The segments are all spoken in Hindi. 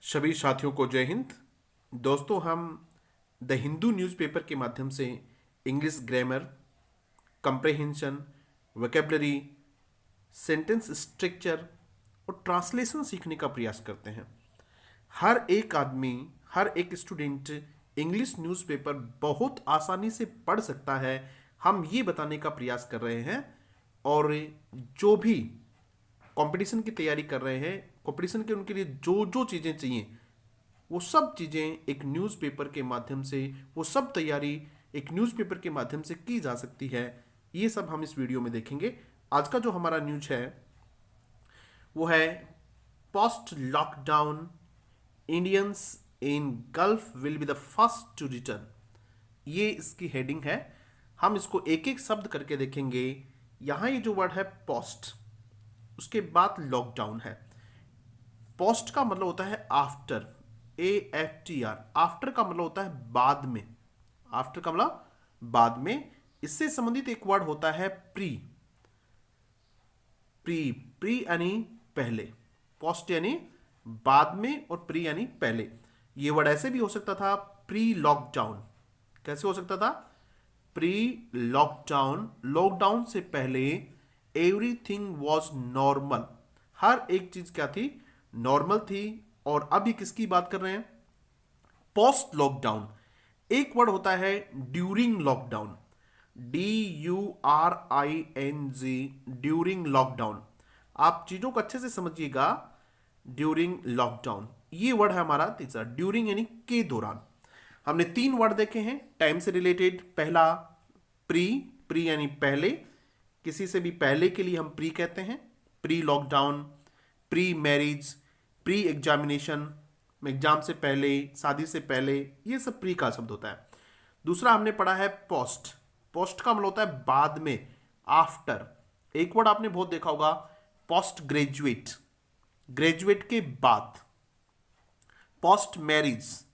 सभी साथियों को जय हिंद। दोस्तों, हम द हिंदू न्यूज़पेपर के माध्यम से English grammar, comprehension, vocabulary, sentence structure और ट्रांसलेशन सीखने का प्रयास करते हैं। हर एक आदमी, हर एक स्टूडेंट इंग्लिश न्यूज़पेपर बहुत आसानी से पढ़ सकता है, हम ये बताने का प्रयास कर रहे हैं। और जो भी कंपटीशन की तैयारी कर रहे हैं, कंपटीशन के उनके लिए जो जो चीज़ें चाहिए, वो सब चीज़ें एक न्यूज़पेपर के माध्यम से, वो सब तैयारी एक न्यूज़पेपर के माध्यम से की जा सकती है। ये सब हम इस वीडियो में देखेंगे। आज का जो हमारा न्यूज है वो है post lockdown Indians in Gulf will be the first to return. ये इसकी हेडिंग है। हम इसको एक एक शब्द करके देखेंगे। यहाँ ये जो वर्ड है पोस्ट, उसके बाद लॉकडाउन है। पोस्ट का मतलब होता है आफ्टर, AFTR। आफ्टर का मतलब होता है बाद में। आफ्टर का मतलब बाद में। इससे संबंधित एक वर्ड होता है प्री। प्री प्री यानी पहले, पोस्ट यानी बाद में, और प्री यानी पहले। ये वर्ड ऐसे भी हो सकता था, प्री लॉकडाउन। कैसे हो सकता था? प्री लॉकडाउन, लॉकडाउन से पहले एवरीथिंग वॉज नॉर्मल। हर एक चीज क्या थी? नॉर्मल थी। और अब ये किसकी बात कर रहे हैं? Post lockdown. एक वर्ड होता है during lockdown, DURING, during lockdown. आप चीजों को अच्छे से समझिएगा। ड्यूरिंग लॉकडाउन ये वर्ड है हमारा तीसरा। ड्यूरिंग यानी के दौरान। हमने 3 वर्ड देखे हैं टाइम से रिलेटेड। पहला प्री, प्री यानी पहले, किसी से भी पहले के लिए हम प्री कहते हैं। Pre lockdown, pre marriage, pre examination, exam से पहले, शादी से पहले, ये सब प्री का शब्द होता है। दूसरा हमने पढ़ा है पोस्ट। पोस्ट का मतलब होता है बाद में, आफ्टर। एक वर्ड आपने बहुत देखा होगा, पोस्ट ग्रेजुएट, ग्रेजुएट के बाद। पोस्ट मैरिज,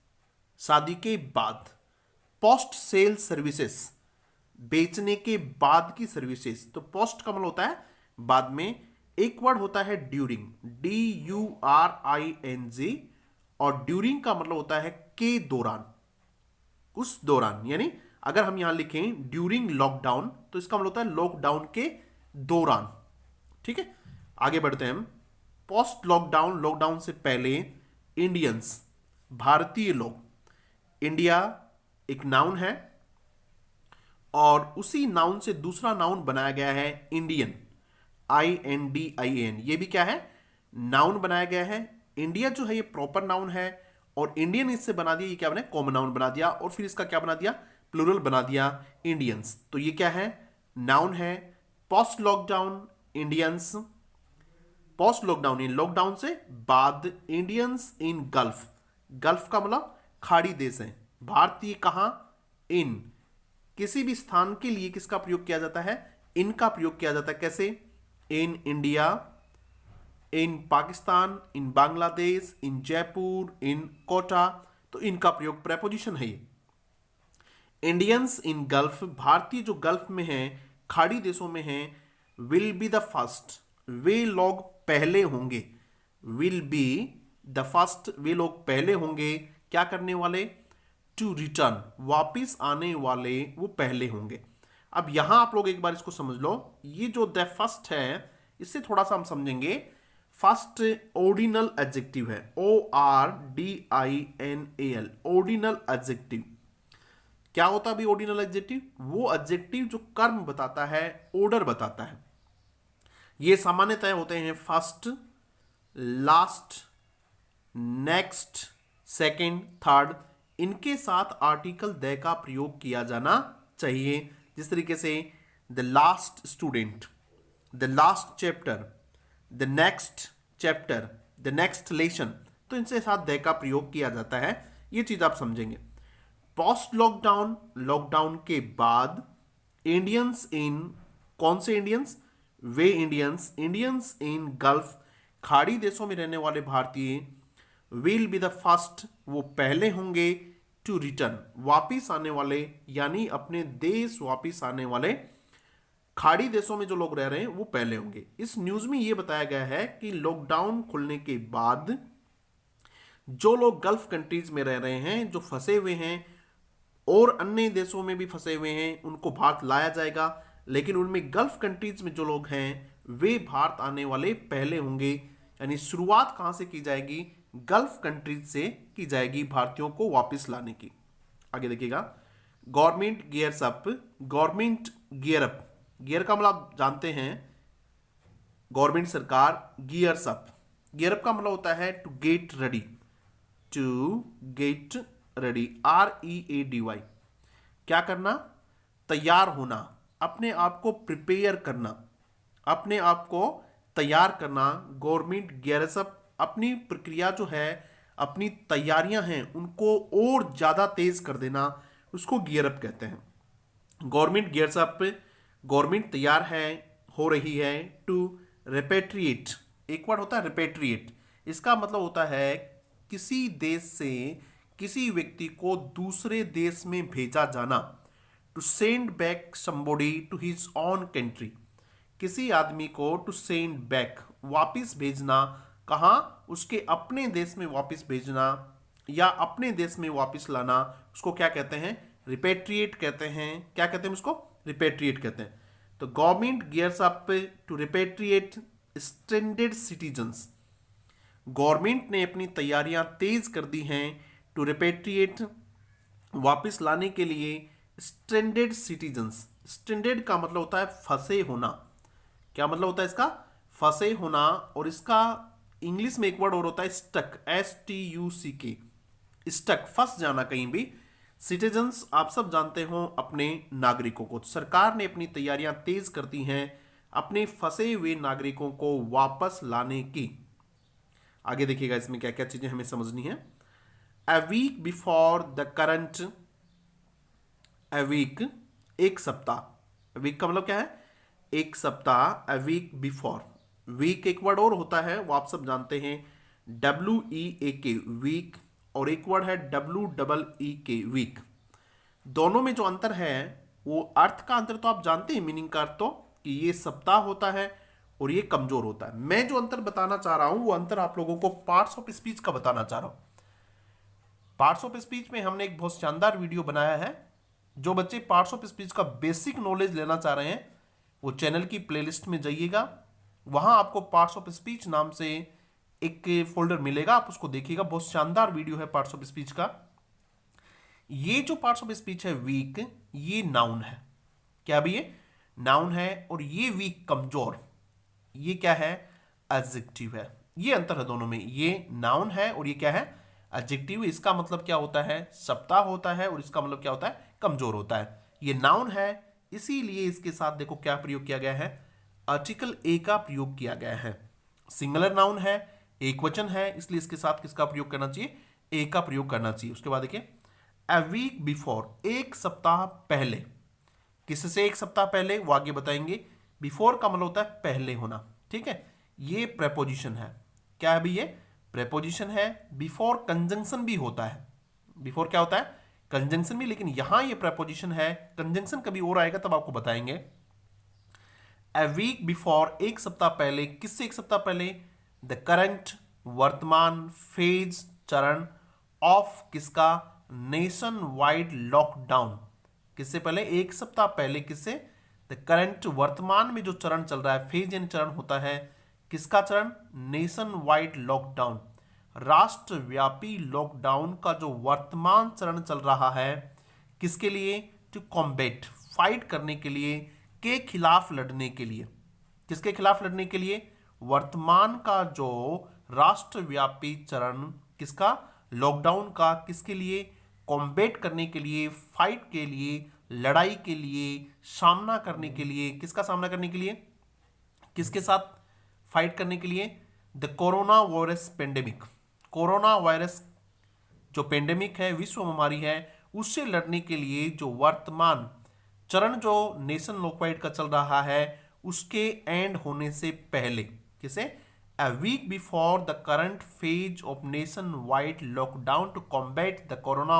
शादी के बाद। पोस्ट सेल सर्विसेज, बेचने के बाद की सर्विसेज। तो पोस्ट का मतलब होता है बाद में। एक वर्ड होता है ड्यूरिंग, DURING, और ड्यूरिंग का मतलब होता है के दौरान, उस दौरान। यानी अगर हम यहां लिखें ड्यूरिंग लॉकडाउन तो इसका मतलब होता है लॉकडाउन के दौरान। ठीक है, आगे बढ़ते हैं हम। पोस्ट लॉकडाउन, लॉकडाउन से पहले इंडियंस, भारतीय लोग। इंडिया एक नाउन है और उसी नाउन से दूसरा नाउन बनाया गया है इंडियन, INDIAN। ये भी क्या है? नाउन बनाया गया है। इंडिया जो है ये प्रॉपर नाउन है, और इंडियन इससे बना दिया, ये क्या बना? कॉमन नाउन बना दिया, और फिर इसका क्या बना दिया? प्लूरल बना दिया, इंडियंस। तो ये क्या है? नाउन है। Post lockdown Indians, post lockdown in lockdown से बाद, इंडियंस इन गल्फ। गल्फ का मतलब खाड़ी देश है। भारतीय कहां? इन, किसी भी स्थान के लिए किसका प्रयोग किया जाता है? इनका प्रयोग किया जाता है। कैसे? इन इंडिया, इन पाकिस्तान, इन बांग्लादेश, इन जयपुर, इन कोटा। तो इनका प्रयोग प्रेपोजिशन है ये। इंडियंस इन गल्फ, भारतीय जो गल्फ में हैं, खाड़ी देशों में हैं। विल बी द फर्स्ट, वे लोग पहले होंगे। विल बी द फर्स्ट, वे लोग पहले होंगे। क्या करने वाले? टू रिटर्न, वापिस आने वाले वो पहले होंगे। अब यहां आप लोग एक बार इसको समझ लो। ये जो द फर्स्ट है, इससे थोड़ा सा हम समझेंगे। फर्स्ट ऑर्डिनल एडजेक्टिव है, ORDINAL, ऑर्डिनल एडजेक्टिव। क्या होता है अभी ऑर्डिनल एडजेक्टिव? वो एडजेक्टिव जो कर्म बताता है, ऑर्डर बताता है। ये सामान्यतः होते हैं first, last, next, second, third. इनके साथ आर्टिकल द का प्रयोग किया जाना चाहिए। जिस तरीके से the last student, the last chapter, the next chapter, the next lesson. तो इनसे साथ द का प्रयोग किया जाता है। ये चीज आप समझेंगे। पोस्ट लॉकडाउन, लॉकडाउन के बाद। इंडियंस इन, कौन से Indians? Way Indians, Indians in gulf, खाड़ी देशों में रहने वाले भारतीय। विल बी द फर्स्ट, वो पहले होंगे। टू रिटर्न, वापिस आने वाले, यानी अपने देश वापिस आने वाले। खाड़ी देशों में जो लोग रह रहे हैं वो पहले होंगे। इस न्यूज में यह बताया गया है कि लॉकडाउन खुलने के बाद जो लोग गल्फ कंट्रीज में रह रहे हैं, जो फंसे हुए हैं और अन्य देशों में भी फंसे हुए हैं, उनको भारत लाया जाएगा। लेकिन उनमें गल्फ कंट्रीज में जो लोग हैं वे भारत आने वाले पहले होंगे। यानी शुरुआत कहां से की जाएगी? गल्फ कंट्रीज से की जाएगी भारतीयों को वापस लाने की। आगे देखिएगा, government gears up. Government gear up, gear का मतलब आप जानते हैं, गवर्नमेंट सरकार। गियर्स अप, गियर अप का मतलब होता है to get ready, to get ready, READY। क्या करना? तैयार होना, अपने आप को प्रिपेयर करना, अपने आप को तैयार करना। गवर्नमेंट गियर्स अप, अपनी प्रक्रिया जो है, अपनी तैयारियां हैं, उनको और ज्यादा तेज कर देना, उसको गियर अप कहते हैं। गवर्नमेंट गियर्स अप, गवर्नमेंट तैयार है, हो रही है। टू रिपेट्रिएट, एक वर्ड होता है रिपेट्रिएट, इसका मतलब होता है किसी देश से किसी व्यक्ति को दूसरे देश में भेजा जाना। To send back somebody to his own country, किसी आदमी को टू सेंड बैक, वापिस भेजना। कहाँ? उसके अपने देश में वापिस भेजना या अपने देश में वापिस लाना, उसको क्या कहते हैं? रिपेट्रिएट कहते हैं। क्या कहते हैं उसको? रिपेट्रिएट कहते हैं। तो government gears up to repatriate stranded citizens, government ने अपनी तैयारियां तेज कर दी हैं टू रिपेट्रिएट, वापस लाने के लिए स्ट्रेंडेड सिटीजन्स। स्ट्रेंडेड का मतलब होता है फंसे होना। क्या मतलब होता है इसका? फंसे होना। और इसका इंग्लिश में एक वर्ड और होता है स्टक, STUCK, स्टक, फंस जाना कहीं भी। सिटीजन्स आप सब जानते हो अपने नागरिकों को। सरकार ने अपनी तैयारियां तेज कर दी हैं अपने फंसे हुए नागरिकों को वापस लाने की। आगे देखिएगा इसमें क्या क्या चीजें हमें समझनी है। A week before the current, a week, एक सप्ताह। वीक का मतलब क्या है? एक सप्ताह। अ वीक बिफोर, वीक एक वर्ड और होता है, वो आप सब जानते हैं, WEAK, वीक, और एक वर्ड है WEEK, वीक। दोनों में जो अंतर है, वो अर्थ का अंतर तो आप जानते हैं, मीनिंग का अर्थ तो, कि ये सप्ताह होता है और ये कमजोर होता है। मैं जो अंतर बताना चाह रहा हूं वो अंतर आप लोगों को पार्ट्स ऑफ स्पीच का बताना चाह रहा हूं। पार्ट्स ऑफ स्पीच में हमने एक बहुत शानदार वीडियो बनाया है। जो बच्चे पार्ट्स ऑफ स्पीच का बेसिक नॉलेज लेना चाह रहे हैं वो चैनल की प्लेलिस्ट में जाइएगा, वहां आपको पार्ट्स ऑफ स्पीच नाम से एक फोल्डर मिलेगा, आप उसको देखिएगा। बहुत शानदार वीडियो है पार्ट्स ऑफ स्पीच का। ये जो पार्ट्स ऑफ स्पीच है वीक, ये नाउन है। क्या भी? ये नाउन है। और ये वीक, कमजोर, ये क्या है? एडजेक्टिव है। ये अंतर है दोनों में। ये नाउन है और ये क्या है? एडजेक्टिव। इसका मतलब क्या होता है? सप्ताह होता है, और इसका मतलब क्या होता है? कमजोर होता है। ये नाउन है, इसीलिए इसके साथ देखो क्या प्रयोग किया गया है? आर्टिकल ए का प्रयोग किया गया है। सिंगुलर नाउन है, एक वचन है, इसलिए इसके साथ किसका प्रयोग करना चाहिए? ए का प्रयोग करना चाहिए। उसके बाद देखिए, अ वीक बिफोर, एक सप्ताह पहले। किससे एक सप्ताह पहले? वो आगे बताएंगे। बिफोर का मतलब होता है पहले होना, ठीक है। ये प्रेपोजिशन है। क्या है भी? ये प्रेपोजिशन है। बिफोर कंजंक्शन भी होता है। बिफोर क्या होता है? कंजंक्शन भी, लेकिन यहां ये प्रेपोजिशन है। कंजंक्शन कभी और आएगा तब आपको बताएंगे। अ वीक बिफोर, एक सप्ताह पहले। किससे एक सप्ताह पहले? द करंट, वर्तमान, फेज, चरण, ऑफ, किसका? Nation wide lockdown. किससे पहले? एक सप्ताह पहले। किससे? द करंट, वर्तमान में जो चरण चल रहा है, फेज यानी चरण होता है, किसका चरण? नेशन वाइड लॉकडाउन, राष्ट्रव्यापी लॉकडाउन का जो वर्तमान चरण चल रहा है, किसके लिए? टू कॉम्बैट, फाइट करने के लिए, के खिलाफ लड़ने के लिए। किसके खिलाफ लड़ने के लिए? वर्तमान का जो राष्ट्रव्यापी चरण, किसका? लॉकडाउन का, किसके लिए? कॉम्बैट करने के लिए, फाइट के लिए, लड़ाई के लिए, सामना करने के लिए। किसका सामना करने के लिए? किसके साथ फाइट करने के लिए? The corona virus pandemic, corona virus जो पेंडेमिक है, विश्व महामारी है, उससे लड़ने के लिए जो वर्तमान चरण जो नेशन लॉकडाउन का चल रहा है, उसके एंड होने से पहले। किसे? A week before the current phase of nation wide lockdown to combat the corona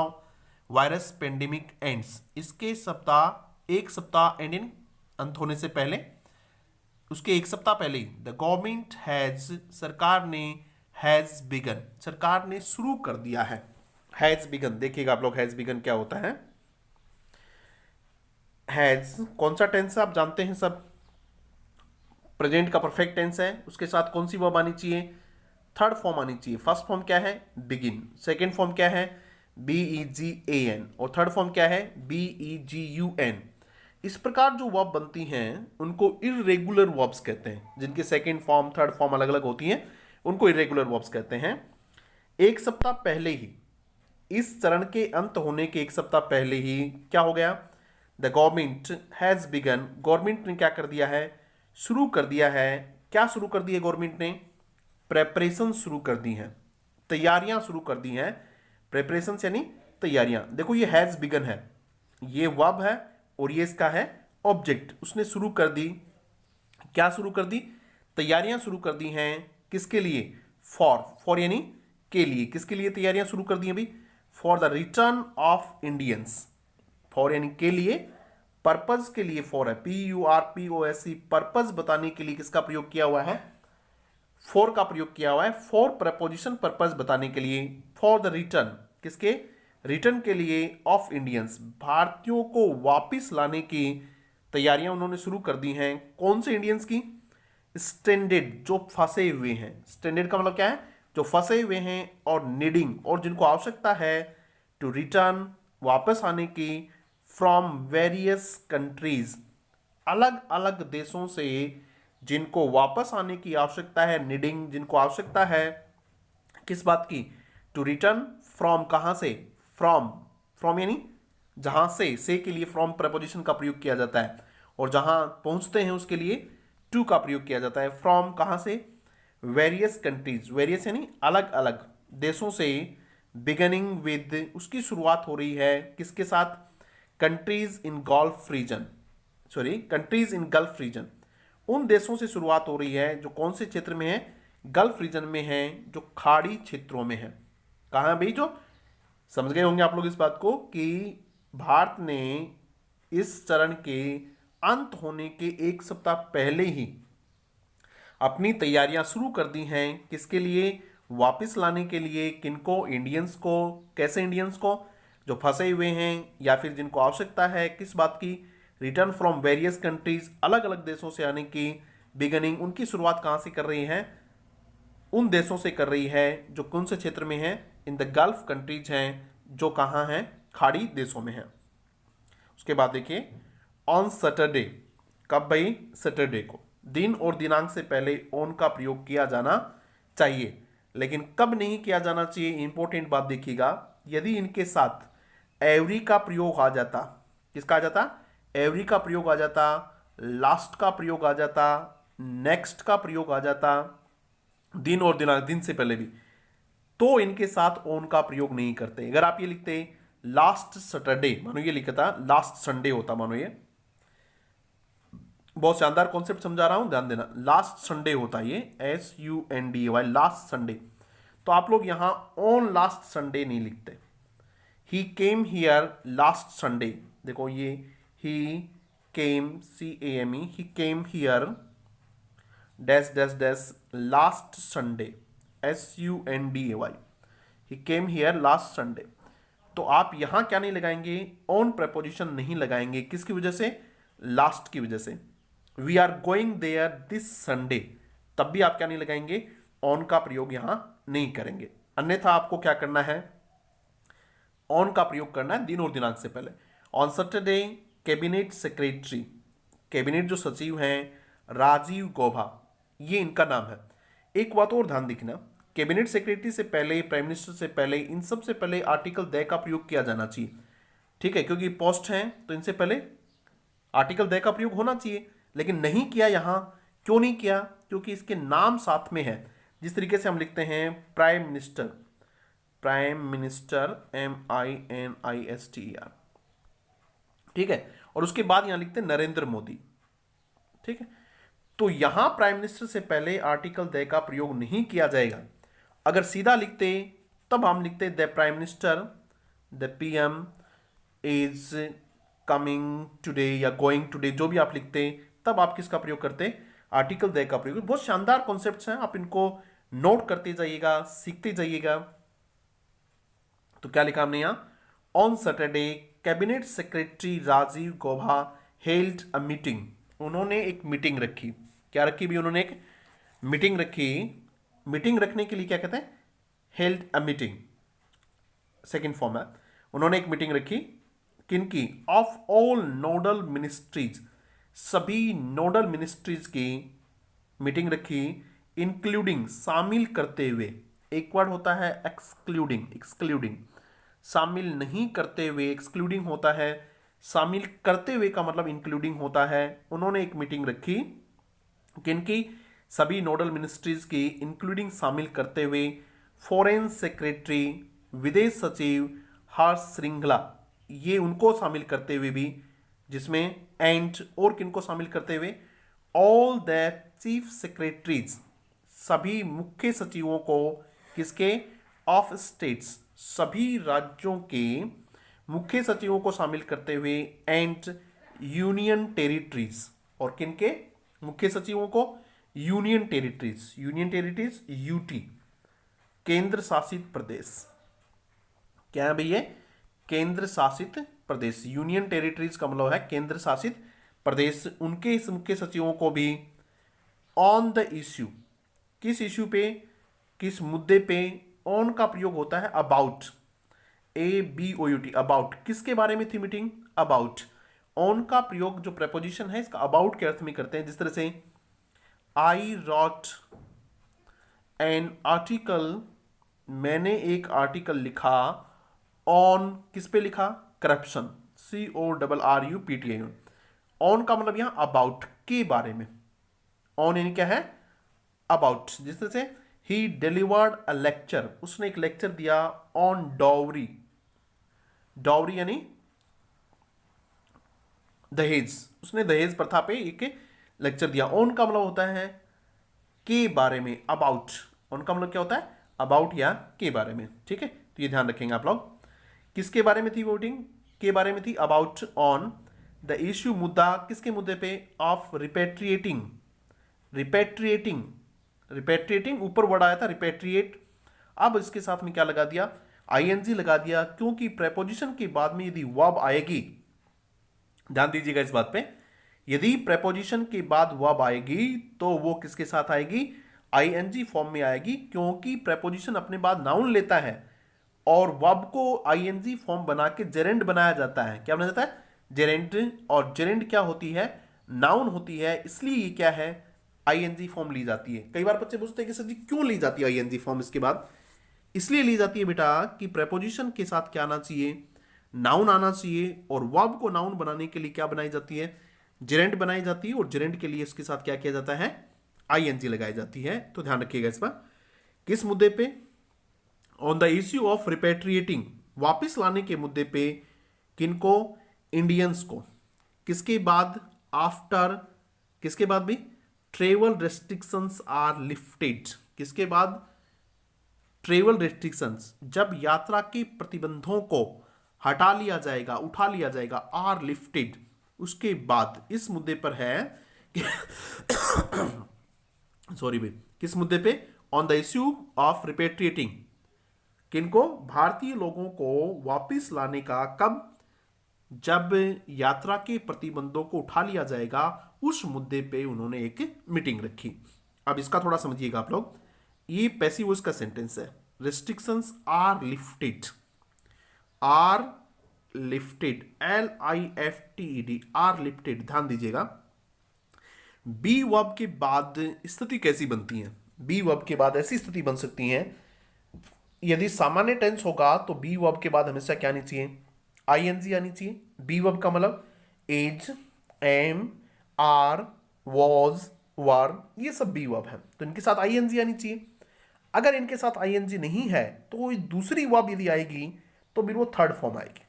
virus pandemic ends, इसके सप्ताह, एक सप्ताह एंड इन, अंत होने से पहले, उसके एक सप्ताह पहले द गवर्नमेंट हैज, सरकार ने, हैज बिगन, सरकार ने शुरू कर दिया है। हैज बिगन देखिएगा आप लोग, हैज बिगन क्या होता है। हैज कौन सा टेंस है आप जानते हैं सब, प्रेजेंट का परफेक्ट टेंस है, उसके साथ कौन सी वर्ब आनी चाहिए, थर्ड फॉर्म आनी चाहिए। फर्स्ट फॉर्म क्या है, बिगिन, सेकेंड फॉर्म क्या है, BEGAN, और थर्ड फॉर्म क्या है, BEGUN। इस प्रकार जो वर्ब बनती हैं उनको इरेगुलर वर्ब्स कहते हैं, जिनकी सेकेंड फॉर्म थर्ड फॉर्म अलग अलग होती हैं, उनको इरेगुलर वर्ब्स कहते हैं। एक सप्ताह पहले ही, इस चरण के अंत होने के एक सप्ताह पहले ही क्या हो गया, the government has begin, government ने क्या कर दिया है, शुरू कर दिया है। क्या शुरू कर दिया गवर्नमेंट ने, प्रेपरेशन शुरू कर दी हैं, तैयारियां शुरू कर दी हैं। प्रेपरेशन यानी तैयारियां। देखो ये हैज बिगन है, ये वर्ब है और ये इसका है ऑब्जेक्ट। उसने शुरू कर दी, क्या शुरू कर दी, तैयारियां शुरू कर दी हैं। किसके लिए, फॉर यानी के लिए, किसके लिए तैयारियां शुरू कर दी हैं भाई, for the return of Indians. For यानी के लिए, पर्पज के लिए फॉर है, PURPOSE, पर्पज बताने के लिए किसका प्रयोग किया हुआ है, फॉर का प्रयोग किया हुआ है। फॉर प्रपोजिशन, पर्पज बताने के लिए, फॉर द रिटर्न, किसके, रिटर्न के लिए, ऑफ इंडियंस, भारतीयों को वापिस लाने की तैयारियां उन्होंने शुरू कर दी हैं। कौन से इंडियंस की, स्ट्रेंडेड, जो फंसे हुए हैं। स्ट्रेंडेड का मतलब क्या है, जो फंसे हुए हैं, और नीडिंग, और जिनको आवश्यकता है, टू रिटर्न, वापस आने की, फ्रॉम वेरियस कंट्रीज, अलग अलग देशों से जिनको वापस आने की आवश्यकता है, नीडिंग, जिनको आवश्यकता है किस बात की, टू रिटर्न फ्रॉम, कहां से, फ्रॉम, फ्रॉम यानी जहां से के लिए फ्रॉम प्रपोजिशन का प्रयोग किया जाता है, और जहां पहुंचते हैं उसके लिए टू का प्रयोग किया जाता है। फ्रॉम कहां से, वेरियस कंट्रीज, वेरियस यानी अलग अलग देशों से, बिगनिंग विद, उसकी शुरुआत हो रही है किसके साथ, countries in Gulf region, sorry countries in Gulf region, उन देशों से शुरुआत हो रही है जो कौन से क्षेत्र में है, गल्फ रीजन में है, जो खाड़ी क्षेत्रों में है। कहाँ भाई, जो समझ गए होंगे आप लोग इस बात को कि भारत ने इस चरण के अंत होने के एक सप्ताह पहले ही अपनी तैयारियां शुरू कर दी हैं। किसके लिए, वापस लाने के लिए, किनको, इंडियंस को। कैसे इंडियंस को, जो फंसे हुए हैं या फिर जिनको आवश्यकता है किस बात की, रिटर्न फ्रॉम वेरियस कंट्रीज, अलग अलग देशों से आने की, बिगनिंग, उनकी शुरुआत कहाँ से कर रही है, उन देशों से कर रही है जो कौन से क्षेत्र में है, इन द गल्फ कंट्रीज हैं, जो कहाँ हैं, खाड़ी देशों में है। उसके बाद देखिए, ऑन सैटरडे, कब भाई, सैटरडे को, दिन और दिनांक से पहले ऑन का प्रयोग किया जाना चाहिए। लेकिन कब नहीं किया जाना चाहिए, इंपॉर्टेंट बात देखिएगा, यदि इनके साथ एवरी का प्रयोग आ जाता, किसका आ जाता, एवरी का प्रयोग आ जाता, लास्ट का प्रयोग आ जाता, नेक्स्ट का प्रयोग आ जाता, दिन और दिनांक, दिन से पहले भी, तो इनके साथ ऑन का प्रयोग नहीं करते। अगर आप ये लिखते लास्ट सैटरडे, मानो ये लिखा था लास्ट संडे होता, मानो ये बहुत शानदार कॉन्सेप्ट समझा रहा हूं, ध्यान देना, लास्ट संडे होता है ये, SUNDAY, लास्ट संडे। तो आप लोग यहां ऑन लास्ट संडे नहीं लिखते, ही केम हियर लास्ट संडे। देखो ये ही केम, CAME, he came here dash dash dash last Sunday, SUNDAY, he came here last Sunday. तो आप यहां क्या नहीं लगाएंगे, ऑन प्रपोजिशन नहीं लगाएंगे, किसकी वजह से, लास्ट की वजह से। We are going there this Sunday, तब भी आप क्या नहीं लगाएंगे, ऑन का प्रयोग यहां नहीं करेंगे। अन्यथा आपको क्या करना है, ऑन का प्रयोग करना है दिन और दिनांक से पहले। On Saturday, cabinet secretary, cabinet जो सचिव हैं राजीव गौबा, ये इनका नाम है। एक बात और ध्यान देखना, कैबिनेट सेक्रेटरी से पहले, प्राइम मिनिस्टर से पहले, इन सब से पहले आर्टिकल दे का प्रयोग किया जाना चाहिए, ठीक है, क्योंकि पोस्ट हैं तो इनसे पहले आर्टिकल दे का प्रयोग होना चाहिए, लेकिन नहीं किया। यहां क्यों नहीं किया, क्योंकि इसके नाम साथ में है। जिस तरीके से हम लिखते हैं prime minister, prime minister, MINISTER, ठीक है, और उसके बाद यहां लिखते हैं नरेंद्र मोदी, ठीक है। तो यहां प्राइम मिनिस्टर से पहले आर्टिकल दे का प्रयोग नहीं किया जाएगा। अगर सीधा लिखते तब हम लिखते the prime minister, the PM is coming today या गोइंग टुडे, जो भी आप लिखते तब आप किसका प्रयोग करते, आर्टिकल दे का प्रयोग। बहुत शानदार कॉन्सेप्ट्स हैं, आप इनको नोट करते जाइएगा, सीखते जाइएगा। तो क्या लिखा हमने यहां, on Saturday cabinet secretary Rajiv Gauba held a meeting. उन्होंने एक मीटिंग रखी। क्या रखी भी उन्होंने, एक मीटिंग रखी। मीटिंग रखने के लिए क्या कहते हैं, held a meeting, second form है। उन्होंने एक मीटिंग रखी किनकी, ऑफ ऑल नोडल मिनिस्ट्रीज, सभी नोडल मिनिस्ट्रीज की मीटिंग रखी, इंक्लूडिंग शामिल करते हुए, एक वर्ड होता है एक्सक्लूडिंग, एक्सक्लूडिंग शामिल नहीं करते हुए, एक्सक्लूडिंग होता है, शामिल करते हुए का मतलब इंक्लूडिंग होता है। उन्होंने एक मीटिंग रखी किनकी, सभी नोडल मिनिस्ट्रीज की इंक्लूडिंग शामिल करते हुए, फॉरेन सेक्रेटरी विदेश सचिव हर्ष श्रृंगला, ये उनको शामिल करते हुए भी, जिसमें एंड और किनको शामिल करते हुए, ऑल द चीफ सेक्रेटरीज, सभी मुख्य सचिवों को, किसके, ऑफ स्टेट्स, सभी राज्यों के मुख्य सचिवों को शामिल करते हुए, एंड यूनियन टेरिटरीज, और किनके मुख्य सचिवों को, union territories, union territories UT, केंद्र शासित प्रदेश। क्या है भैया, केंद्र शासित प्रदेश, यूनियन टेरिटरीज का मतलब है केंद्र शासित प्रदेश, उनके इस मुख्य सचिवों को भी, ऑन द इश्यू, किस इश्यू पे, किस मुद्दे पे, ऑन का प्रयोग होता है अबाउट, ABOUT, अबाउट, किसके बारे में थी मीटिंग, अबाउट। ऑन का प्रयोग जो प्रेपोजिशन है इसका अबाउट के अर्थ में करते हैं, जिस तरह से आई रॉट एन आर्टिकल, मैंने एक आर्टिकल लिखा, ऑन किस पे लिखा, करप्शन, CORRUPTION। ऑन का मतलब यहां अबाउट, के बारे में, ऑन यानी क्या है, अबाउट। जिस तरह से ही डिलीवर्ड अ लेक्चर, उसने एक लेक्चर दिया, ऑन डाउरी, डाउरी यानी दहेज, उसने दहेज प्रथा पे एक लेक्चर दिया। ऑन का मतलब होता है के बारे में, अबाउट, ऑन का मतलब क्या होता है, अबाउट या के बारे में, ठीक है। तो ये ध्यान रखेंगे आप लोग, किसके बारे में थी वोटिंग, के बारे में थी, अबाउट, ऑन द इश्यू, मुद्दा, किसके मुद्दे पे, ऑफ रिपेट्रिएटिंग, रिपेट्रिएटिंग, रिपेट्रिएटिंग ऊपर वर्ड आया था रिपेट्रिएट, अब इसके साथ में क्या लगा दिया, आईएनजी लगा दिया, क्योंकि प्रेपोजिशन के बाद में यदि वर्ब आएगी, ध्यान दीजिएगा इस बात पे, यदि प्रेपोजिशन के बाद वर्ब आएगी तो वो किसके साथ आएगी, आईएनजी फॉर्म में आएगी, क्योंकि प्रेपोजिशन अपने बाद नाउन लेता है और वर्ब को आईएनजी फॉर्म बना के जेरेंड बनाया जाता है। क्या बनाया जाता है, जेरेंड, और जेरेंड क्या होती है, नाउन होती है, इसलिए ये क्या है, आईएनजी फॉर्म ली जाती है। कई बार बच्चे पूछते हैं कि सर जी क्यों ली जाती है आईएनजी फॉर्म इसके बाद, इसलिए ली जाती है बेटा कि प्रेपोजिशन के साथ क्या आना चाहिए, नाउन आना चाहिए, और वर्ब को नाउन बनाने के लिए क्या बनाई जाती है, जेरेंड बनाई जाती है, और जेरेंड के लिए इसके साथ क्या किया जाता है, आईएनजी लगाई जाती है। तो ध्यान रखिएगा इस पर, किस मुद्दे पे, ऑन द इश्यू ऑफ रिपेट्रिएटिंग, वापिस लाने के मुद्दे पे, किनको, इंडियंस को, किसके बाद, आफ्टर, किसके बाद भी, ट्रेवल रेस्ट्रिक्शंस आर लिफ्टेड, किसके बाद, ट्रेवल रेस्ट्रिक्शंस, जब यात्रा के प्रतिबंधों को हटा लिया जाएगा, उठा लिया जाएगा, आर लिफ्टेड, उसके बाद इस मुद्दे पर है कि सॉरी भाई, किस मुद्दे पे, ऑन द इश्यू ऑफ रिपेट्रिएटिंग, किनको, भारतीय लोगों को वापिस लाने का, कब, जब यात्रा के प्रतिबंधों को उठा लिया जाएगा, उस मुद्दे पे उन्होंने एक मीटिंग रखी। अब इसका थोड़ा समझिएगा आप लोग, ये पैसिव वॉइस का सेंटेंस है, restrictions are lifted, are lifted, LIFTED, are lifted, ध्यान दीजिएगा। बी वर्ब के बाद स्थिति कैसी बनती है, बी वर्ब के बाद ऐसी स्थिति बन सकती है, यदि सामान्य टेंस होगा तो बी वर्ब के बाद हमेशा क्या आनी चाहिए, आईएनजी आनी चाहिए। बी वर्ब का मतलब एज, एम, आर, वॉज, वर, ये सब बी वर्ब है, तो इनके साथ आईएनजी आनी चाहिए। अगर इनके साथ आईएनजी नहीं है तो दूसरी वर्ब यदि आएगी तो फिर वो थर्ड फॉर्म आएगी,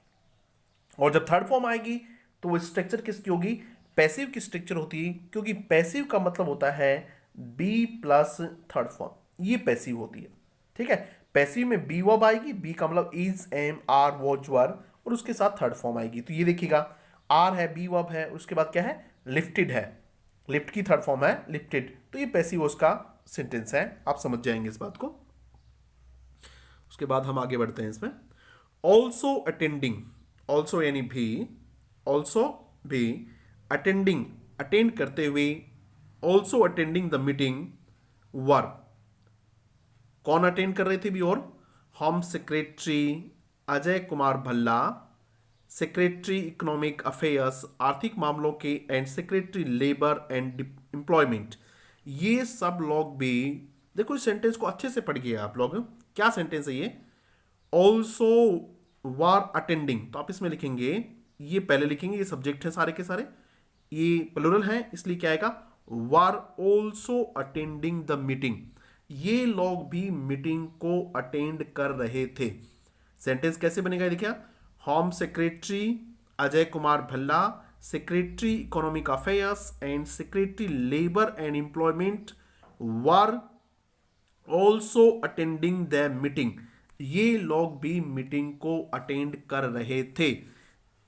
और जब थर्ड फॉर्म आएगी तो वो स्ट्रक्चर किसकी होगी, पैसिव की स्ट्रक्चर होती है, क्योंकि पैसिव का मतलब होता है बी प्लस थर्ड फॉर्म, ये पैसिव होती है, ठीक है। पैसिव में बी वर्ब आएगी, बी का मतलब इज, एम, आर, वॉज, वर, और उसके साथ थर्ड फॉर्म आएगी। तो ये देखिएगा, आर है, बी वर्ब है, उसके बाद क्या है, लिफ्टेड है, लिफ्ट की थर्ड फॉर्म है लिफ्टेड, तो ये पैसिव उसका सेंटेंस है, आप समझ जाएंगे इस बात को। उसके बाद हम आगे बढ़ते हैं इसमें। ऑल्सो अटेंडिंग, ऑल्सो यानी भी, ऑल्सो भी, अटेंडिंग अटेंड करते हुए, ऑल्सो अटेंडिंग द मीटिंग वर, कौन अटेंड कर रहे थे भी? और home secretary Ajay Kumar Bhalla, secretary economic affairs आर्थिक मामलों के, and secretary labour and employment, ये सब लोग भी। देखो इस सेंटेंस को अच्छे से पढ़िए आप लोग, क्या सेंटेंस है ये? ऑल्सो वार अटेंडिंग, तो आप इसमें लिखेंगे, ये पहले लिखेंगे, ये सब्जेक्ट है सारे के सारे, ये प्लूरल है इसलिए क्या आएगा? वार ऑल्सो अटेंडिंग द मीटिंग, ये लोग भी मीटिंग को अटेंड कर रहे थे। सेंटेंस कैसे बनेगा देखिए, home secretary Ajay Kumar Bhalla, secretary economic affairs and secretary labour and employment were also attending the meeting, ये लोग भी मीटिंग को अटेंड कर रहे थे।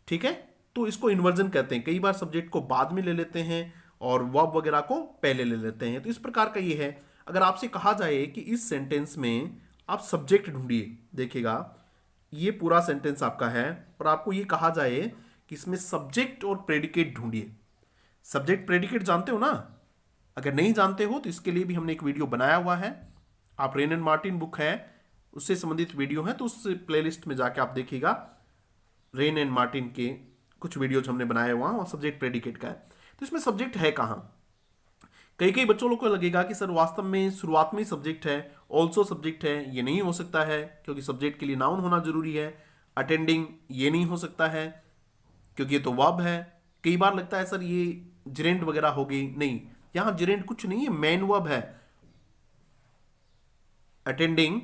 ठीक है, तो इसको इन्वर्जन कहते हैं। कई बार सब्जेक्ट को बाद में ले लेते हैं और वर्ब वगैरह को पहले ले लेते हैं, तो इस प्रकार का ये है। अगर आपसे कहा जाए कि इस सेंटेंस में आप सब्जेक्ट ढूंढिए, देखिएगा ये पूरा सेंटेंस आपका है और आपको ये कहा जाए कि इसमें सब्जेक्ट और प्रेडिकेट ढूंढिए। सब्जेक्ट प्रेडिकेट जानते हो ना? अगर नहीं जानते हो तो इसके लिए भी हमने एक वीडियो बनाया हुआ है, आप रेन एंड मार्टिन बुक है उससे संबंधित वीडियो है, तो उस प्लेलिस्ट में जाके आप देखिएगा, रेन एंड मार्टिन के कुछ वीडियोज हमने बनाए हुआ और सब्जेक्ट प्रेडिकेट का है। तो इसमें सब्जेक्ट है कहाँ? कई कई बच्चों लोग को लगेगा कि सर वास्तव में शुरुआत में ही सब्जेक्ट है, ऑल्सो सब्जेक्ट है, ये नहीं हो सकता है क्योंकि सब्जेक्ट के लिए नाउन होना जरूरी है। अटेंडिंग ये नहीं हो सकता है क्योंकि ये तो वर्ब है। कई बार लगता है सर ये जिरेंट वगैरह हो गई, नहीं, यहां जिरेंट कुछ नहीं है, मेन वर्ब है। अटेंडिंग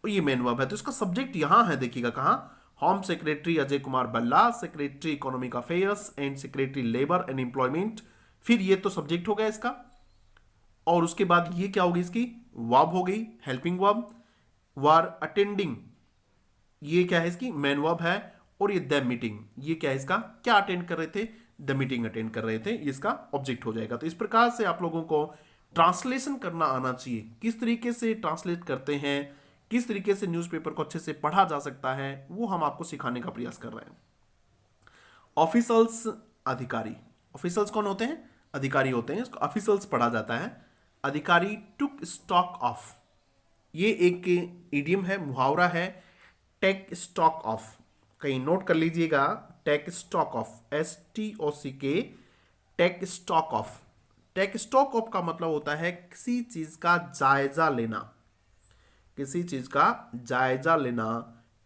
ये मेन वर्ब है, तो इसका सब्जेक्ट यहां है, देखिएगा कहां? Home secretary Ajay Kumar Bhalla, secretary economic affairs and secretary labour and employment, फिर ये तो सब्जेक्ट हो गया इसका, और उसके बाद ये क्या होगी इसकी? वर्ब हो गई, हेल्पिंग वर्ब। वर अटेंडिंग ये क्या है इसकी? मेन वर्ब है। और ये द मीटिंग ये क्या है इसका? क्या अटेंड कर रहे थे? द मीटिंग अटेंड कर रहे थे, ये इसका ऑब्जेक्ट हो जाएगा। तो इस प्रकार से आप लोगों को ट्रांसलेशन करना आना चाहिए, किस तरीके से ट्रांसलेट करते हैं, किस तरीके से न्यूज़पेपर को अच्छे से पढ़ा जा सकता है, वो हम आपको सिखाने का प्रयास कर रहे हैं। ऑफिसर्स अधिकारी, ऑफिसर्स कौन होते हैं? अधिकारी होते हैं, इसको ऑफिसर्स पढ़ा जाता है। अधिकारी टुक स्टॉक ऑफ, ये एक इडियम है, मुहावरा है, टेक स्टॉक ऑफ, कहीं नोट कर लीजिएगा, take stock of, STOCK, take stock of. Take stock of का मतलब होता है किसी चीज का जायजा लेना, किसी चीज का जायजा लेना,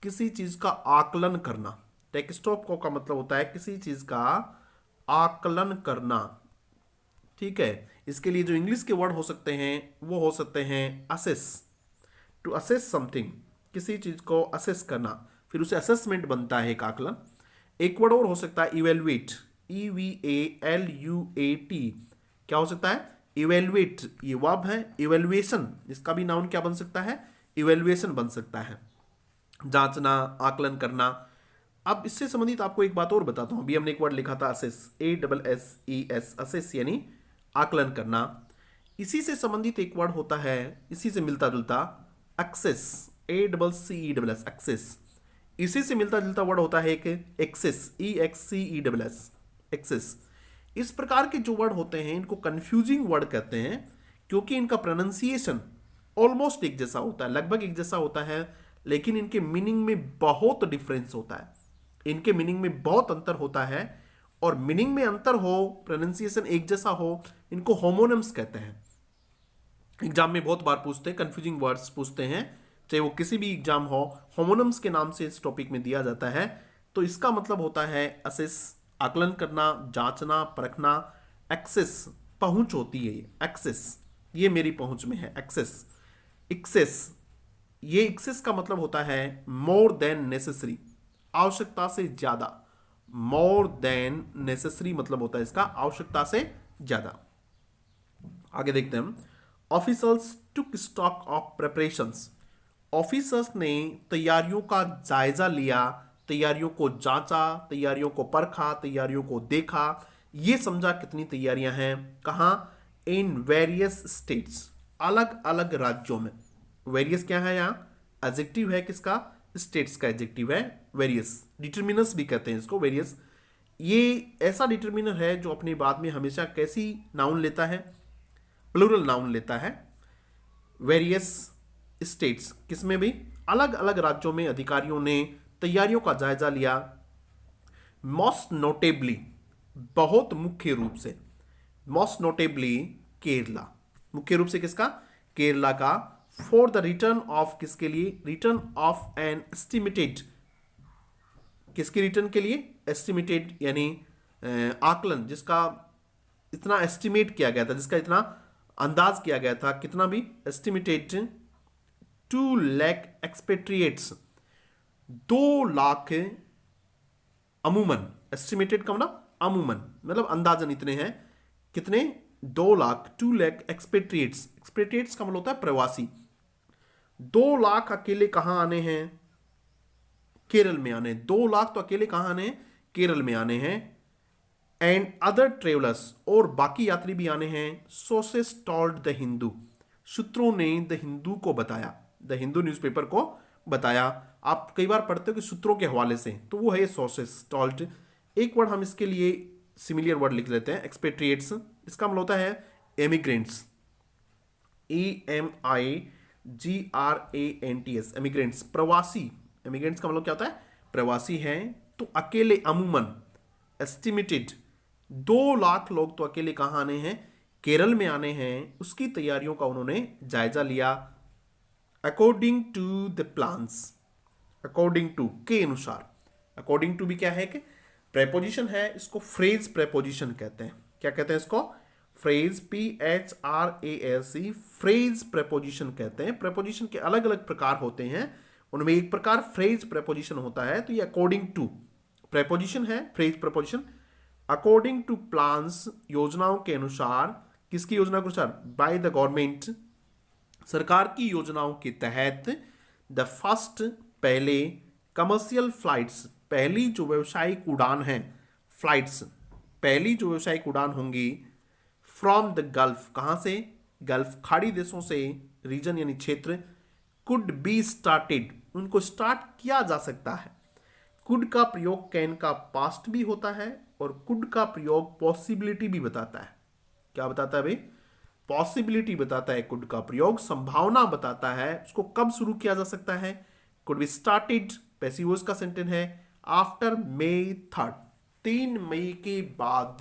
किसी चीज का आकलन करना। टेक स्टॉक ऑफ का मतलब होता है किसी चीज का आकलन करना। ठीक है, इसके लिए जो इंग्लिश के वर्ड हो सकते हैं वो हो सकते हैं असेस, टू असेस समथिंग, किसी चीज को असेस करना, फिर उसे असेसमेंट बनता है एक आकलन। एक वर्ड और हो सकता है इवेलुएट, EVALUAT, क्या हो सकता है? इवेलुएट, ये वर्ब है। इवेलुएशन, इसका भी नाउन क्या बन सकता है? इवेलुएशन बन सकता है, जांचना, आकलन करना। अब इससे संबंधित आपको एक बात और बताता हूं, अभी हमने एक वर्ड लिखा था असेस, ASSES, असेस यानी आकलन करना। इसी से संबंधित एक वर्ड होता है, इसी से मिलता जुलता, एक्सेस, ACCESS, एक्सेस। इसी से मिलता जुलता वर्ड होता है एक एक्सेस, EXCESS, एक्सेस। इस प्रकार के जो वर्ड होते हैं इनको कंफ्यूजिंग वर्ड कहते हैं क्योंकि इनका प्रोनाउंसिएशन ऑलमोस्ट एक जैसा होता है, लगभग एक जैसा होता है, लेकिन इनके मीनिंग में बहुत डिफरेंस होता है, इनके मीनिंग में बहुत अंतर होता है। और मीनिंग में अंतर हो, प्रोनाउंसिएशन एक जैसा हो, इनको होमोनिम्स कहते हैं। एग्जाम में बहुत बार पूछते हैं, कंफ्यूजिंग वर्ड्स पूछते हैं, चाहे वो किसी भी एग्जाम हो, होमोनिम्स के नाम से इस टॉपिक में दिया जाता है। तो इसका मतलब होता है असेस, आकलन करना, जांचना, परखना। एक्सेस, पहुंच होती है ये, एक्सेस, ये मेरी पहुंच में है, एक्सेस। एक्सेस, ये एक्सेस का मतलब होता है मोर देन नेसेसरी, आवश्यकता से ज्यादा। मोर देन नेसेसरी मतलब होता है इसका आवश्यकता से ज्यादा। आगे देखते हैं हम। Officers took stock of preparations, officers ने तैयारियों का जायजा लिया, तैयारियों को जांचा, तैयारियों को परखा, तैयारियों को देखा, ये समझा कितनी तैयारियां हैं, कहां? इन वेरियस स्टेट्स, अलग अलग राज्यों में। वेरियस क्या है यहाँ? एडजेक्टिव है किसका? स्टेट्स का एडजेक्टिव है वेरियस। डिटरमिनस भी कहते हैं इसको, वेरियस। ये ऐसा डिटरमिनर है जो अपनी बात में हमेशा कैसी नाउन लेता है? प्लूरल नाउन लेता है। वेरियस स्टेट्स, किसमें भी? अलग अलग राज्यों में अधिकारियों ने तैयारियों का जायजा लिया। मोस्ट नोटेबली, बहुत मुख्य रूप से, मोस्ट नोटेबली केरला, मुख्य रूप से किसका? केरला का। फॉर द रिटर्न ऑफ, किसके लिए? रिटर्न ऑफ एन एस्टिमेटेड, किसके रिटर्न के लिए? एस्टिमेटेड यानी आकलन, जिसका इतना एस्टिमेट किया गया था, जिसका इतना अंदाज किया गया था, कितना भी? एस्टिमेटेड 2 लाख एक्सपेट्रिएट्स, 2 लाख, अमूमन, एस्टिमेटेड का मतलब अमूमन, मतलब अंदाजन इतने हैं। कितने? 2 लाख, 2 लाख एक्सपेट्रिएट्स। एक्सपेट्रिएट्स का मतलब होता है प्रवासी। 2 लाख अकेले कहां आने हैं? केरल में आने। 2 लाख तो अकेले कहां आने हैं? केरल में आने हैं। एंड अदर ट्रेवलर्स, और बाकी यात्री भी आने हैं। सोर्सेस टोल्ड द हिंदू, सूत्रों ने द हिंदू को बताया, द हिंदू न्यूज़पेपर को बताया। आप कई बार पढ़ते हो कि सूत्रों के हवाले से, तो वो है सोर्सेस टोल्ड। एक वर्ड हम इसके लिए सिमिलियर वर्ड लिख लेते हैं, एक्सपेट्रिएट्स। इसका मतलब होता है एमिग्रेंट्स, EMIGRANTS, एमिग्रेंट्स, प्रवासी। एमिग्रेंट्स का मतलब क्या होता है? प्रवासी हैं। तो अकेले, अमूमन, एस्टिमेटेड 2 लाख लोग तो अकेले कहां आने हैं? केरल में आने हैं। उसकी तैयारियों का उन्होंने जायजा लिया। According to the plans, according to के अनुसार। अकॉर्डिंग टू भी क्या है? कि प्रेपोजिशन है, इसको फ्रेज प्रेपोजिशन कहते हैं। क्या कहते हैं इसको? फ्रेज, PHRASE, फ्रेज प्रेपोजिशन कहते हैं। प्रेपोजिशन के अलग अलग प्रकार होते हैं, उनमें एक प्रकार फ्रेज प्रेपोजिशन होता है। तो ये अकॉर्डिंग टू प्रेपोजिशन है, phrase preposition. According to plans, योजनाओं के अनुसार। किसकी योजना के अनुसार? बाय द गवर्नमेंट, सरकार की योजनाओं के तहत। द फर्स्ट, पहले। कमर्शियल फ्लाइट्स, पहली जो व्यवसायिक उड़ान है, फ्लाइट्स, पहली जो व्यवसायिक उड़ान होंगी। फ्रॉम द गल्फ, कहां से? गल्फ, खाड़ी देशों से। रीजन यानी क्षेत्र। कुड बी स्टार्टेड, उनको स्टार्ट किया जा सकता है। कुड का प्रयोग कैन का पास्ट भी होता है, और कुड का प्रयोग पॉसिबिलिटी भी बताता है। क्या बताता है भाई? पॉसिबिलिटी बताता है। कुड का प्रयोग संभावना बताता है, उसको कब शुरू किया जा सकता है। Could be started, passive voice का सेंटेंस है। आफ्टर May 3, 3 मई के बाद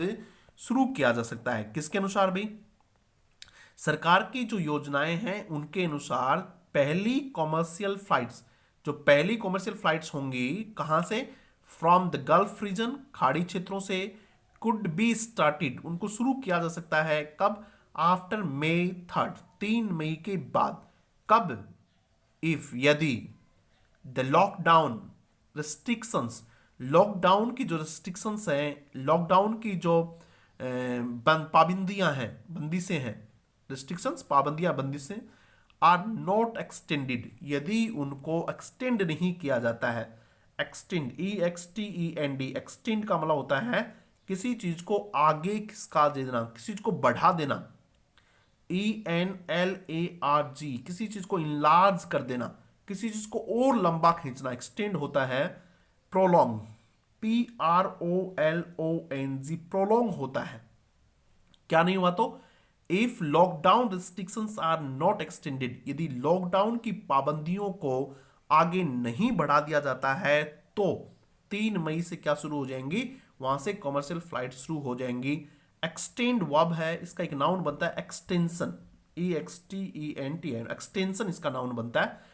शुरू किया जा सकता है। किसके अनुसार भी? सरकार की जो योजनाएं हैं उनके अनुसार पहली कॉमर्शियल फ्लाइट्स, जो पहली कॉमर्शियल फ्लाइट्स होंगी, कहां से? फ्रॉम द गल्फ रीजन, खाड़ी क्षेत्रों से। कुड बी स्टार्टेड, उनको शुरू किया जा सकता है। कब? आफ्टर May 3, 3 मई के बाद। कब? इफ, यदि। द लॉकडाउन रिस्ट्रिक्शंस, लॉकडाउन की जो रिस्ट्रिक्शंस हैं, लॉकडाउन की जो पाबंदियां हैं, बंदिशें हैं, रिस्ट्रिक्शंस, पाबंदियां, बंदिशें, आर नॉट एक्सटेंडेड, यदि उनको एक्सटेंड नहीं किया जाता है। एक्सटेंड, EXTEND, एक्सटेंड का मतलब होता है किसी चीज को आगे खिसका देना, किसी चीज को बढ़ा देना। ENLARG, किसी चीज को इनलार्ज कर देना, किसी चीज को और लंबा खींचना, एक्सटेंड होता है। प्रोलॉन्ग, PROLONG, प्रोलॉन्ग होता है। क्या नहीं हुआ तो? If lockdown restrictions are not extended, यदि लॉकडाउन की पाबंदियों को आगे नहीं बढ़ा दिया जाता है, तो 3 मई से क्या शुरू हो जाएंगी? वहां से कमर्शियल फ्लाइट शुरू हो जाएंगी। एक्सटेंड वर्ब है, इसका एक नाउन बनता है एक्सटेंशन, EXTENT, एक्सटेंशन इसका नाउन बनता है।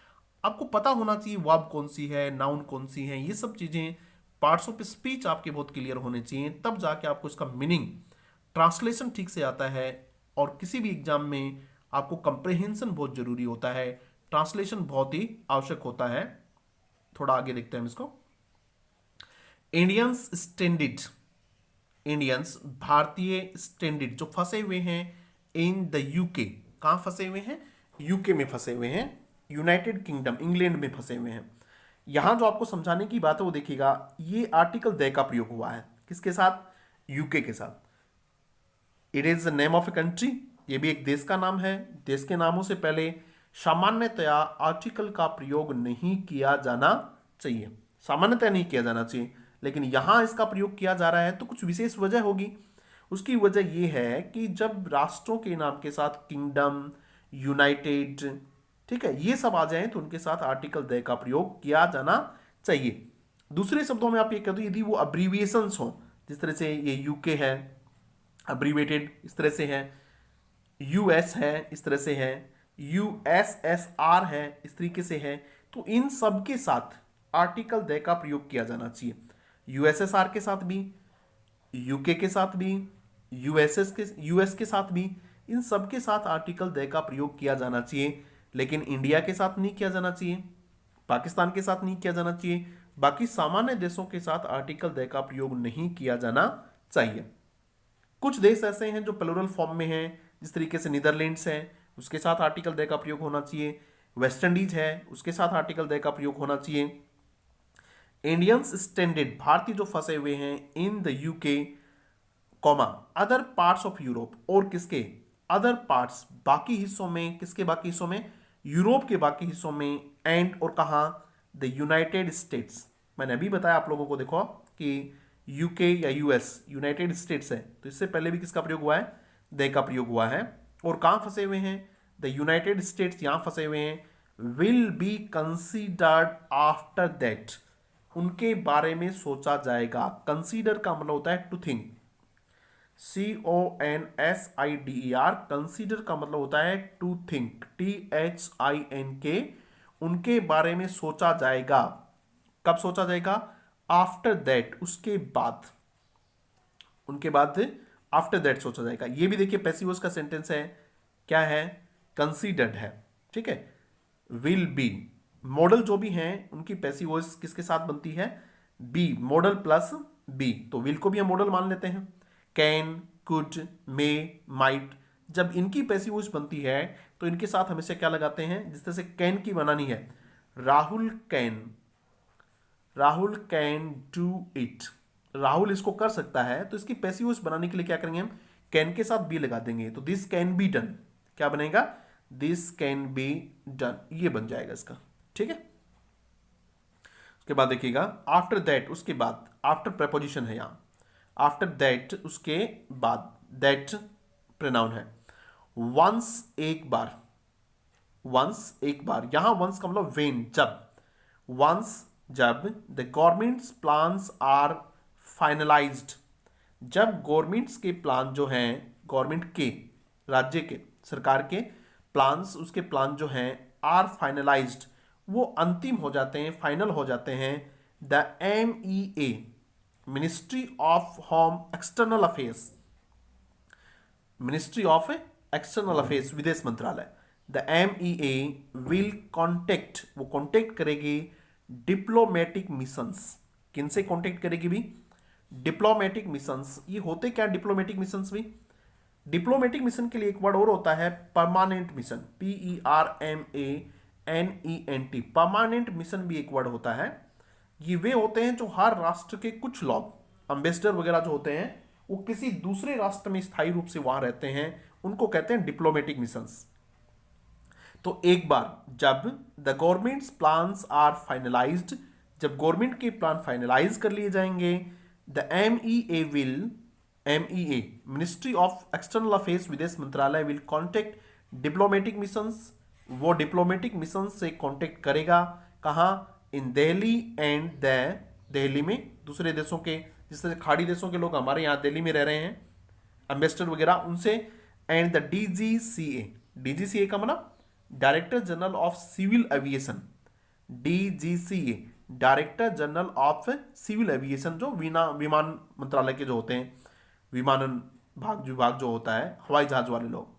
आपको पता होना चाहिए वर्ब कौन सी है, नाउन कौन सी है, ये सब चीजें पार्ट्स ऑफ स्पीच आपके बहुत क्लियर होने चाहिए, तब जाके आपको इसका मीनिंग, ट्रांसलेशन ठीक से आता है। और किसी भी एग्जाम में आपको कंप्रेहेंशन बहुत जरूरी होता है, ट्रांसलेशन बहुत ही आवश्यक होता है। थोड़ा आगे देखते हैं हम इसको। इंडियंस स्टैंडर्ड, इंडियंस, भारतीय स्टैंडर्ड, जो फंसे हुए हैं इन द यूके, कहां फंसे हुए हैं? यूके में फंसे हुए हैं, यूनाइटेड किंगडम, इंग्लैंड में फंसे हुए हैं। यहां जो आपको समझाने की बात है वो देखिएगा, ये आर्टिकल द का प्रयोग हुआ है किसके साथ? यूके के साथ। It is the name of a country, ये भी एक देश का नाम है। देश के नामों से पहले सामान्यतया आर्टिकल का प्रयोग नहीं किया जाना चाहिए, सामान्यतया नहीं किया जाना चाहिए, लेकिन यहां इसका प्रयोग किया जा रहा है तो कुछ विशेष वजह होगी। उसकी वजह यह है कि जब राष्ट्रों के नाम के साथ किंगडम, यूनाइटेड, ठीक है, ये सब आ जाएं तो उनके साथ आर्टिकल द का प्रयोग किया जाना चाहिए। दूसरे शब्दों में आप ये कह दो, यदि वो अब्रीविएशंस हो, जिस तरह से ये यूके है अब्रीवेटेड, इस तरह से है, यूएस है इस तरह से है, यूएसएसआर है इस तरीके से है, तो इन सब के साथ आर्टिकल द का प्रयोग किया जाना चाहिए। यूएसएसआर के साथ भी, यूके के साथ भी, यूएस के साथ भी, इन सब के साथ आर्टिकल द का प्रयोग किया जाना चाहिए, लेकिन इंडिया के साथ नहीं किया जाना चाहिए, पाकिस्तान के साथ नहीं किया जाना चाहिए, बाकी सामान्य देशों के साथ आर्टिकल द का प्रयोग नहीं किया जाना चाहिए। कुछ देश ऐसे हैं जो प्लूरल फॉर्म में हैं, जिस तरीके से नीदरलैंड्स है, उसके साथ आर्टिकल द का प्रयोग होना चाहिए। वेस्ट इंडीज है, उसके साथ आर्टिकल द का प्रयोग होना चाहिए। इंडियंस स्टैंडर्ड, भारतीय जो फंसे हुए हैं in the UK comma other parts of Europe, और किसके अदर पार्ट्स, बाकी हिस्सों में, किसके बाकी हिस्सों में, यूरोप के बाकी हिस्सों में, एंड और कहा द यूनाइटेड स्टेट्स। मैंने अभी बताया आप लोगों को, देखो कि यूके या यूएस यूनाइटेड स्टेट्स है, तो इससे पहले भी किसका प्रयोग हुआ है, द का प्रयोग हुआ है। और कहां फंसे हुए हैं, द यूनाइटेड स्टेट्स, यहां फंसे हुए हैं। Will be considered after that, उनके बारे में सोचा जाएगा। कंसीडर का मतलब होता है टू थिंक, CONSIDER, कंसीडर का मतलब होता है टू थिंक, THINK, उनके बारे में सोचा जाएगा। कब सोचा जाएगा, आफ्टर दैट, उसके बाद, उनके बाद आफ्टर दैट सोचा जाएगा। ये भी देखिए पैसिव वॉइस का सेंटेंस है, क्या है, कंसीडर्ड है, ठीक है। विल बी, मॉडल जो भी हैं उनकी पैसिव वॉइस किसके साथ बनती है, बी, मॉडल प्लस बी, तो विल को भी हम मॉडल मान लेते हैं। कैन, कुड, मे, माइट, जब इनकी पैसिव वॉइस बनती है तो इनके साथ हमेशा क्या लगाते हैं, जिस तरह से कैन की बनानी है, Rahul can do it, Rahul इसको कर सकता है, तो इसकी पैसिव वॉइस बनाने के लिए क्या करेंगे हम, कैन के साथ बी लगा देंगे, तो दिस कैन बी डन, क्या बनेगा, दिस कैन बी डन, ये बन जाएगा इसका, ठीक है। उसके बाद देखिएगा आफ्टर दैट, उसके बाद, आफ्टर प्रपोजिशन है यहां, आफ्टर दैट उसके बाद, दैट प्रोनाउन है। वंस एक बार, वंस एक बार, यहां वंस का मतलब वेन, जब, वंस जब, the government's plans are finalised, जब गवर्नमेंट्स के प्लान जो हैं, गवर्नमेंट के, राज्य के, सरकार के प्लान्स, उसके प्लान जो हैं, आर फाइनलाइज्ड, वो अंतिम हो जाते हैं, फाइनल हो जाते हैं। The MEA, ministry of home external affairs, ministry of external affairs, विदेश मंत्रालय, द MEA विल कॉन्टेक्ट, वो कॉन्टेक्ट करेगी डिप्लोमेटिक मिशंस, किनसे कॉन्टेक्ट करेगी भी, डिप्लोमेटिक मिशंस। ये होते क्या डिप्लोमेटिक मिशंस भी, डिप्लोमेटिक मिशन के लिए एक वर्ड और होता है permanent mission, PERMANENT, permanent mission भी एक वर्ड होता है। ये वे होते हैं जो हर राष्ट्र के कुछ लोग, एम्बेसडर वगैरह जो होते हैं, वो किसी दूसरे राष्ट्र में स्थायी रूप से वहां रहते हैं, उनको कहते हैं डिप्लोमेटिक मिशंस। तो एक बार जब the government's plans are finalised, जब गवर्नमेंट के प्लान फाइनलाइज कर लिए जाएंगे, the MEA will, MEA ministry of external affairs, विदेश मंत्रालय, विल कॉन्टेक्ट डिप्लोमेटिक मिशंस, वो डिप्लोमेटिक मिशन से कॉन्टेक्ट करेगा, कहां, in Delhi and the, Delhi में, दूसरे देशों के, जिस तरह खाड़ी देशों के लोग हमारे यहाँ दिल्ली में रह रहे हैं, एम्बेसडर वगैरह, उनसे, एंड द DGCA, DGCA का मतलब director general of civil aviation, DGCA director general of civil aviation, जो विमान मंत्रालय के जो होते हैं, विमानन विभाग जो होता है, हवाई जहाज वाले लोग,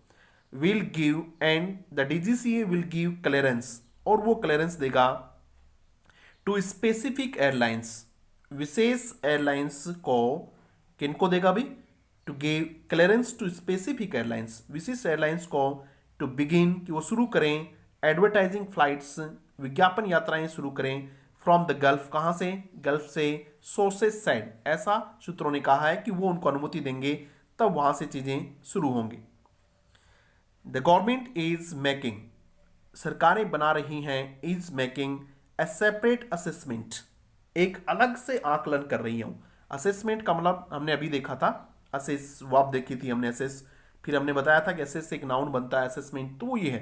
will give, and the DGCA will give clearance, और वो क्लियरेंस देगा टू स्पेसिफिक एयरलाइंस, विशेष एयरलाइंस को, किनको देगा भी, to give clearance to specific airlines, विशेष एयरलाइंस को, टू बिगिन, कि वो शुरू करें, एडवर्टाइजिंग फ्लाइट्स, विज्ञापन यात्राएं शुरू करें, फ्रॉम द गल्फ, कहां से, गल्फ से, सोर्सेज साइड, ऐसा सूत्रों ने कहा है कि वो उनको अनुमति देंगे, तब वहां से चीजें शुरू होंगी। द गवर्नमेंट इज मेकिंग, सरकारें बना रही हैं, is making a separate assessment, एक अलग से आकलन कर रही हूं। असेसमेंट का मतलब हमने अभी देखा था, असेस वर्ब देखी थी हमने, असेस, फिर हमने बताया था कि असेस से एक नाउन बनता है, असेसमेंट, तो वो ये है।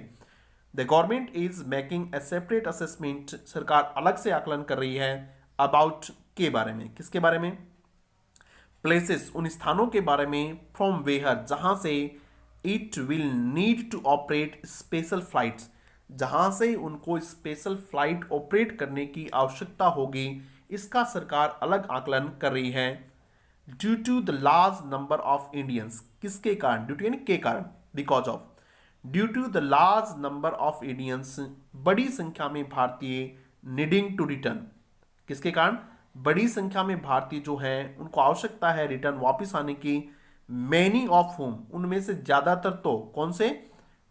The government is making a separate assessment, सरकार अलग से आकलन कर रही है, अबाउट, के बारे में, किसके बारे में, प्लेसेस, उन स्थानों के बारे में, फ्रॉम वेयर, जहां से, it will need to operate special flights, जहां से उनको स्पेशल फ्लाइट ऑपरेट करने की आवश्यकता होगी, इसका सरकार अलग आकलन कर रही है। Due to the large number of Indians, किसके कारण, ड्यू टू यानी के कारण, because of, due to the large number of Indians, बड़ी संख्या में भारतीय, नीडिंग टू रिटर्न, किसके कारण, बड़ी संख्या में भारतीय जो हैं उनको आवश्यकता है रिटर्न, वापस आने की, मैनी ऑफ होम, उनमें से ज्यादातर, तो कौन से,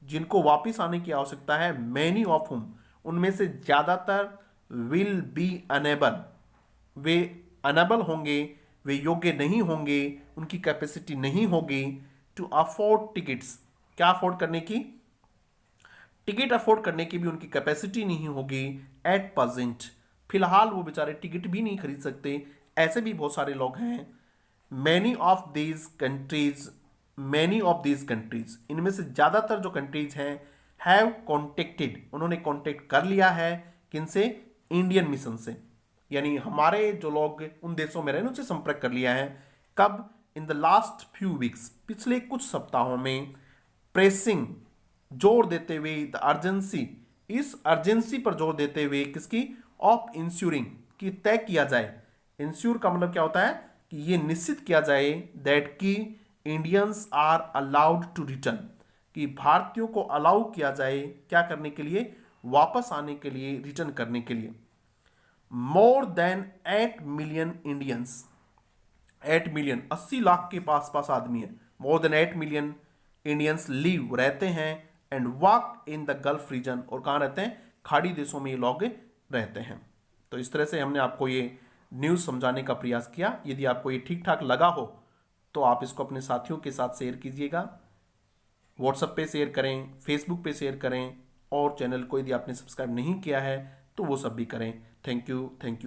जिनको वापस आने की आवश्यकता है, मैनी ऑफ होम, उनमें से ज्यादातर, विल बी अनेबल, वे अनेबल होंगे, वे योग्य नहीं होंगे, उनकी कैपेसिटी नहीं होगी, टू अफोर्ड टिकट्स, क्या अफोर्ड करने की, टिकट अफोर्ड करने की भी उनकी कैपेसिटी नहीं होगी, एट प्रेजेंट, फिलहाल वो बेचारे टिकट भी नहीं खरीद सकते, ऐसे भी बहुत सारे लोग हैं। Many of these countries, many of these countries, इनमें से ज्यादातर जो कंट्रीज हैं, हैव कॉन्टेक्टेड, उन्होंने कॉन्टेक्ट कर लिया है, किनसे, इंडियन मिशन से, यानी हमारे जो लोग उन देशों में रहे उनसे संपर्क कर लिया है, कब, in the last few weeks, पिछले कुछ सप्ताहों में, प्रेसिंग, जोर देते हुए, द अर्जेंसी, इस अर्जेंसी पर जोर देते हुए, किसकी, ऑफ इंश्योरिंग, कि तय किया जाए, इंश्योर का मतलब क्या होता है कि ये निश्चित किया जाए, दैट की Indians are allowed to return, कि भारतीयों को अलाउ किया जाए, क्या करने के लिए, वापस आने के लिए, रिटर्न करने के लिए। More than 8 million Indians, 8 million, 80 lakh के पास पास आदमी है, more than 8 million Indians live, रहते हैं, and work in the Gulf region, और कहाँ रहते हैं, खाड़ी देशों में ये लोग रहते हैं। तो इस तरह से हमने आपको ये न्यूज़ समझाने का प्रयास किया। यदि आपको ये ठीक ठाक लगा हो तो आप इसको अपने साथियों के साथ शेयर कीजिएगा, व्हाट्सएप पे शेयर करें, फेसबुक पे शेयर करें, और चैनल को यदि आपने सब्सक्राइब नहीं किया है तो वो सब भी करें। Thank you, thank you.